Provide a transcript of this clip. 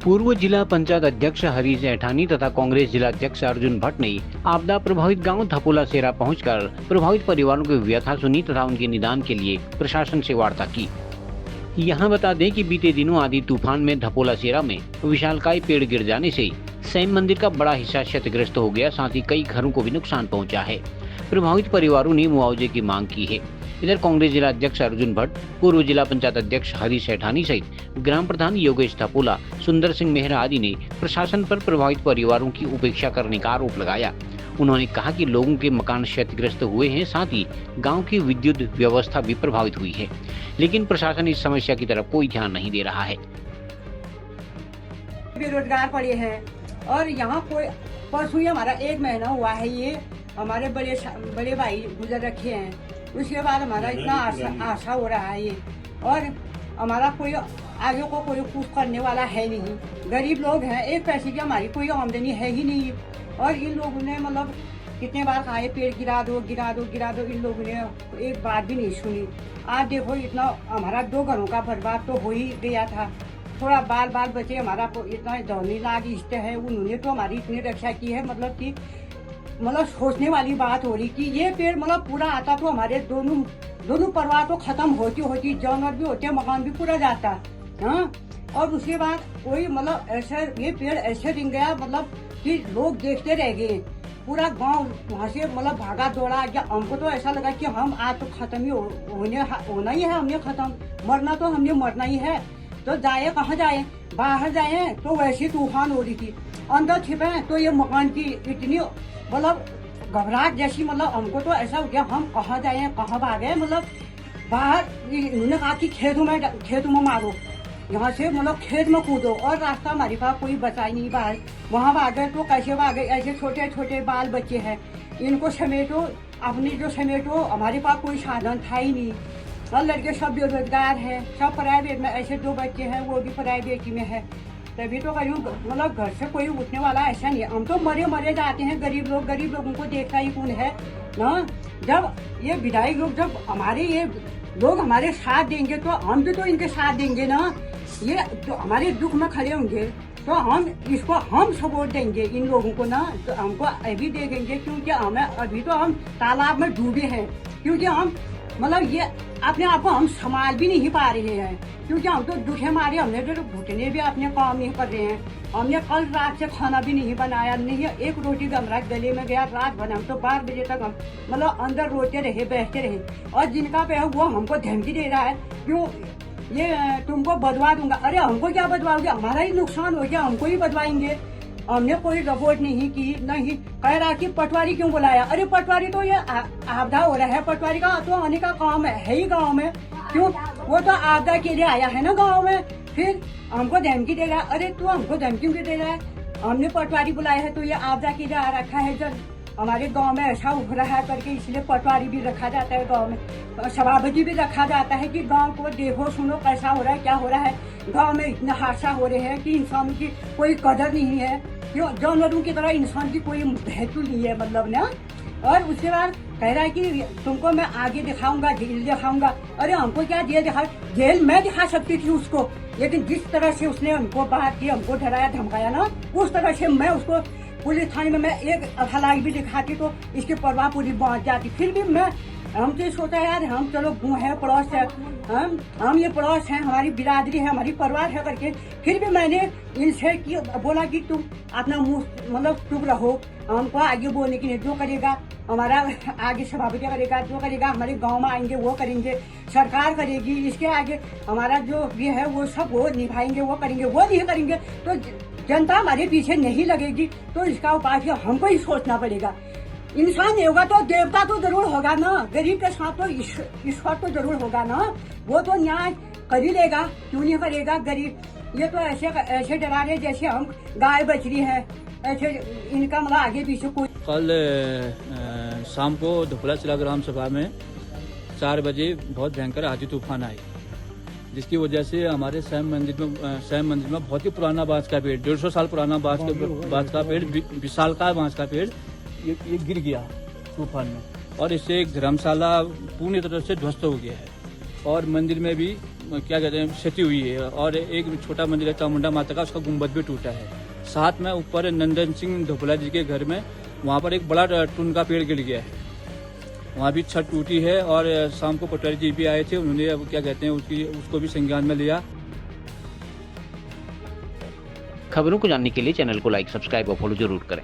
पूर्व जिला पंचायत अध्यक्ष हरीश ऐठानी तथा कांग्रेस जिला अध्यक्ष अर्जुन भट्ट ने आपदा प्रभावित गांव धपोला सेरा पहुंचकर प्रभावित परिवारों की व्यथा सुनी तथा उनके निदान के लिए प्रशासन से वार्ता की। यहां बता दें कि बीते दिनों आंधी तूफान में धपोला सेरा में विशालकाय पेड़ गिर जाने से शैव मंदिर का बड़ा हिस्सा क्षतिग्रस्त हो गया, साथ ही कई घरों को भी नुकसान पहुंचा है। प्रभावित परिवारों ने मुआवजे की मांग की है। इधर कांग्रेस जिला अध्यक्ष अर्जुन भट्ट, पूर्व जिला पंचायत अध्यक्ष हरीश ऐठानी सहित ग्राम प्रधान योगेश धपोला, सुंदर सिंह मेहरा आदि ने प्रशासन पर प्रभावित परिवारों की उपेक्षा करने का आरोप लगाया। उन्होंने कहा कि लोगों के मकान क्षतिग्रस्त हुए हैं, साथ ही गांव की विद्युत व्यवस्था भी प्रभावित हुई है, लेकिन प्रशासन इस समस्या की तरफ कोई ध्यान नहीं दे रहा है। बेरोजगार पड़े हैं और यहाँ कोई परसों ही हमारा 1 महीना हुआ है, ये हमारे बड़े भाई गुजर रखे हैं। उसके बाद हमारा इतना आशा हो रहा है ये, और हमारा कोई आगे को कोई कुछ करने वाला है नहीं। गरीब लोग हैं, 1 पैसे की हमारी कोई आमदनी है ही नहीं। और इन लोगों ने मतलब कितने बार कहा पेड़ गिरा दो, इन लोगों ने एक बात भी नहीं सुनी। आज देखो इतना हमारा 2 घरों का बर्बाद तो हो ही गया था। थोड़ा बाल बचे हमारा इतना दौड़ने लाग इष्ट है, उन्होंने तो हमारी इतनी रक्षा की है, मतलब कि सोचने वाली बात हो रही कि ये पेड़ मतलब पूरा आता तो हमारे दोनों परिवार तो खत्म होती जानवर भी होते, मकान भी पूरा जाता। हाँ, और उसके बाद कोई मतलब ऐसा ये पेड़ ऐसे रिंग गया मतलब कि लोग देखते रह गए। पूरा गांव वहाँ से मतलब भागा दौड़ा गया। हमको तो ऐसा लगा कि हम आज तो खत्म ही होना ही है, हमने खत्म, मरना तो हमने मरना ही है। तो जाए कहाँ जाए, बाहर जाए तो वैसी तूफान हो रही थी, अंदर छिपे तो ये मकान की इतनी मतलब घबराहट जैसी, मतलब हमको तो ऐसा हो गया हम कहाँ जाए कहाँ भागे। मतलब बाहर उन्होंने कहा कि खेतों में मारो, यहाँ से मतलब खेत में कूदो, और रास्ता हमारे पास कोई बचा ही नहीं। बाहर वहाँ भागे तो कैसे भागे, ऐसे छोटे छोटे बाल बच्चे हैं, इनको समेटो, अपनी जो समेटो, हमारे पास कोई साधन था ही नहीं। और लड़के सब बेरोजगार हैं, सब प्राइवेट में, ऐसे 2 बच्चे हैं वो भी प्राइवेट में है। तभी तो कहीं मतलब घर से कोई उठने वाला ऐसा नहीं है। हम तो मरे जाते हैं, गरीब लोगों को देखता ही कौन है ना। जब ये विधायक लोग, जब हमारे ये लोग हमारे साथ देंगे तो हम भी तो इनके साथ देंगे ना। ये तो हमारे दुख में खड़े होंगे तो हम सपोर्ट देंगे इन लोगों को ना, तो हमको अभी देखेंगे, क्योंकि हमें अभी तो हम तालाब में डूबे हैं। क्योंकि हम मतलब ये अपने आप को हम संभाल भी नहीं पा रहे हैं, क्योंकि हम तो दुखे मारे, हमने तो घुटने भी अपने काम नहीं कर रहे हैं। हमने कल रात से खाना भी नहीं बनाया, नहीं 1 रोटी हमारा गले में गया रात भर। हम तो 12 बजे तक हम मतलब अंदर रोते रहे, बैठते रहे। और जिनका पे वो हमको धमकी दे रहा है, क्यों ये तुमको बदवा दूंगा। अरे हमको क्या बदवाओगे, हमारा ही नुकसान हो गया, हमको ही बदवाएंगे। हमने कोई रिपोर्ट नहीं की, नहीं कह रहा कि पटवारी क्यों बुलाया। अरे पटवारी तो ये आपदा हो रहा है, पटवारी का तो आने का काम है ही गांव में, क्यों वो तो आपदा के लिए आया है ना गांव में। फिर हमको धमकी दे रहा है। अरे तू हमको धमकी क्यों दे रहा है, हमने पटवारी बुलाया है तो ये आपदा के लिए आ रखा है। जब हमारे गांव में ऐसा हो रहा है करके इसलिए पटवारी भी रखा जाता है गांव में, सभापति भी रखा जाता है कि गांव को देखो सुनो कैसा हो रहा है, क्या हो रहा है। गांव में इतना हादसा हो रहे हैं कि इंसान की कोई कदर नहीं है, क्यों जानवरों की तरह इंसान की कोई महत्व नहीं है, मतलब ना। और उसके बाद कह रहा है कि तुमको मैं आगे दिखाऊंगा, जेल दिखाऊंगा। अरे हमको क्या जेल दिखा, जेल मैं दिखा सकती थी उसको, लेकिन जिस तरह से उसने हमको बात की, हमको डराया धमकाया ना, उस तरह से मैं उसको पुलिस थाने में मैं 1 अफलाक भी दिखाती तो इसकी परवाह पूरी बांट जाती। फिर भी हम तो सोचा यार हम चलो वो है पड़ोस है, हम ये पड़ोस है, हमारी बिरादरी है, हमारी परिवार है करके फिर भी मैंने इनसे बोला कि तुम अपना मुंह मतलब चुप रहो, हमको आगे बोलने की नहीं। जो करेगा हमारा आगे सभापति करेगा, जो करेगा हमारे गांव में आएंगे वो करेंगे, सरकार करेगी, इसके आगे हमारा जो भी है वो सब वो निभाएंगे, वो करेंगे, वो नहीं करेंगे तो जनता हमारे पीछे नहीं लगेगी। तो इसका उपाय हमको ही सोचना पड़ेगा। इंसान नहीं होगा तो देवता तो जरूर होगा ना, गरीब के साथ तो ईश्वर तो जरूर होगा ना, वो तो न्याय कर ही लेगा, क्यों नहीं करेगा। गरीब ये तो ऐसे डरा रहे जैसे हम गाय बछड़ी है, ऐसे इनका मतलब आगे पीछे कोई। कल शाम को धपोला जिला ग्राम सभा में 4 बजे बहुत भयंकर आंधी तूफान आई, जिसकी वजह से हमारे शैव मंदिर में बहुत ही पुराना बांस का पेड़, 150 साल पुराना बांस का पेड़, विशालकाय बांस का पेड़ ये गिर गया तूफान में, और इससे एक धर्मशाला पूरी तरह से ध्वस्त हो गया है। और मंदिर में भी क्या कहते हैं क्षति हुई है और एक छोटा मंदिर है चामुंडा माता का, उसका गुंबद भी टूटा है। साथ में ऊपर नंदन सिंह धोपला जी के घर में वहाँ पर एक बड़ा टुन का पेड़ गिर गया है, वहाँ भी छत टूटी है। और शाम को पटवारी जी भी आए थे, उन्होंने क्या कहते हैं उसको भी संज्ञान में लिया। खबरों को जानने के लिए चैनल को लाइक, सब्सक्राइब और फॉलो जरूर करें।